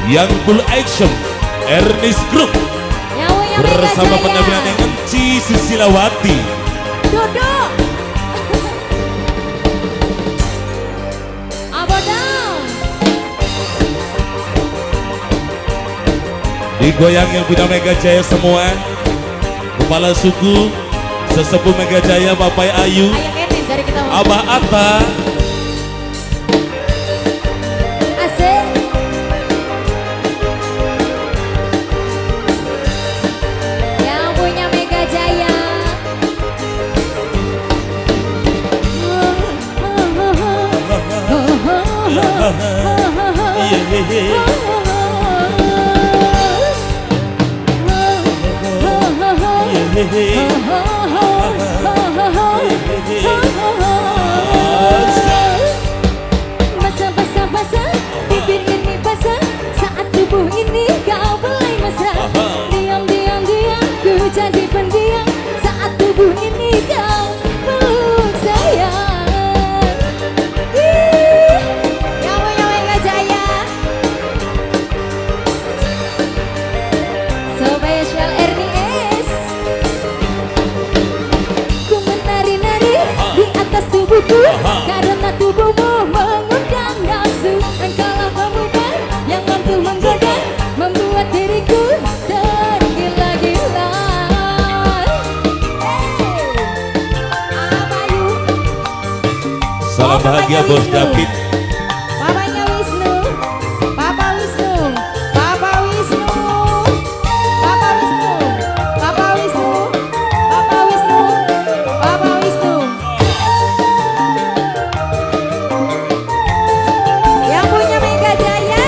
yang full action Ernest Group bersama penampilan yang Enci Susilawati. Duduk. Abadang. Digoyang yang punya Mega Jaya semua, kepala suku sesepuh Mega Jaya Bapak Ayu, Abah Atta. Basah-basah, bibir ini basah, saat tubuh ini kau mulai mesra. Diam-diam ku jadi pendiam, saat tubuh ini kau peluk sayang. Yang punya Mega Jaya Special RDS. Ku menari-nari di atas tubuhku, karena tubuhmu mengundang nafsu. Engkaulah pemuda yang mampu menggoda, membuat diriku tergila-gila. Abayu. Salam bahagia Bos David. Papanya Wisnu, Papa Wisnu, Papa Wisnu, Papa Wisnu, Papa Wisnu, Papa Wisnu, Papa Wisnu. Yang punya Mega Jaya.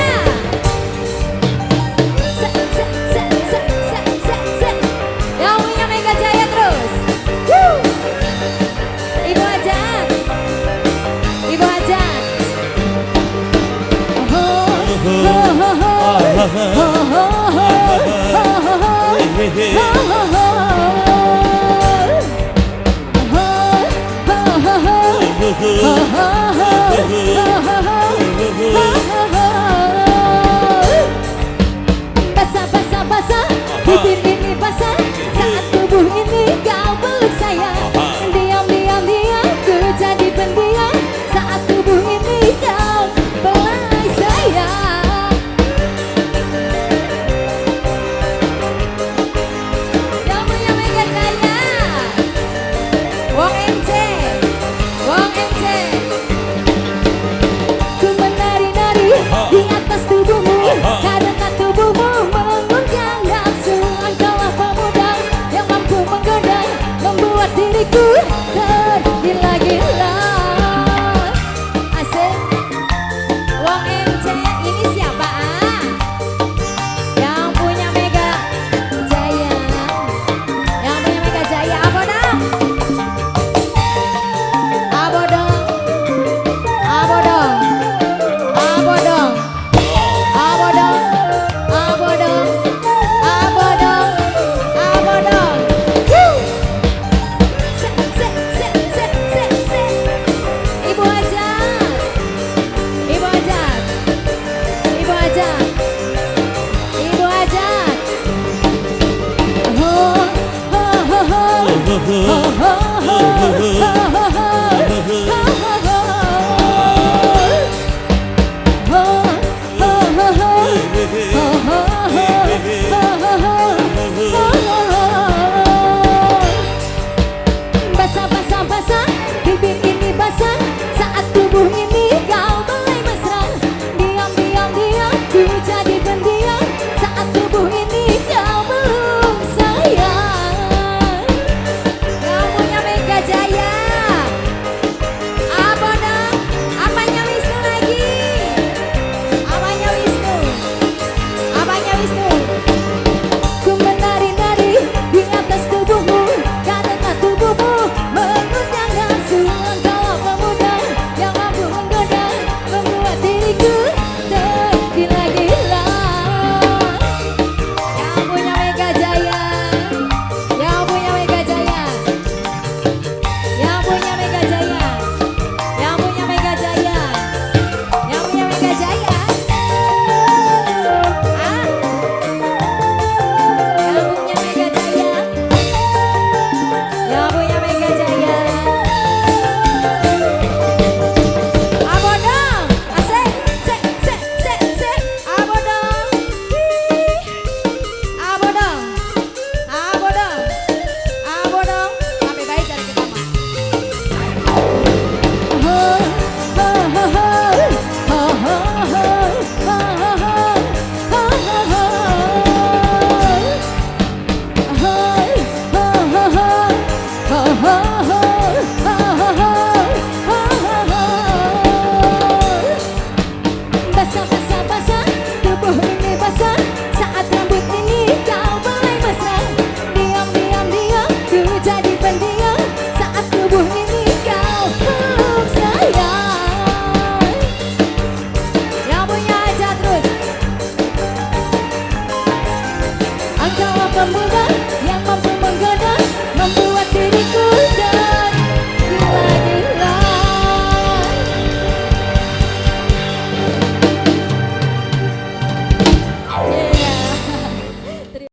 Yang punya Mega Jaya terus. Ibu aja. Ibu aja. Basah-basah, bibir ini basah, saat tubuh ini kau peluk sayang. Diam-diam ku jadi pendiam, saat tubuh ini kau belai sayang. Yang punya Mega Jaya Wong MC, Wong MC. Ku menari-nari di atas tubuhmu, karena tubuhmu mengundang nafsu. Engkaulah pemuda yang mampu menggoda, membuat diriku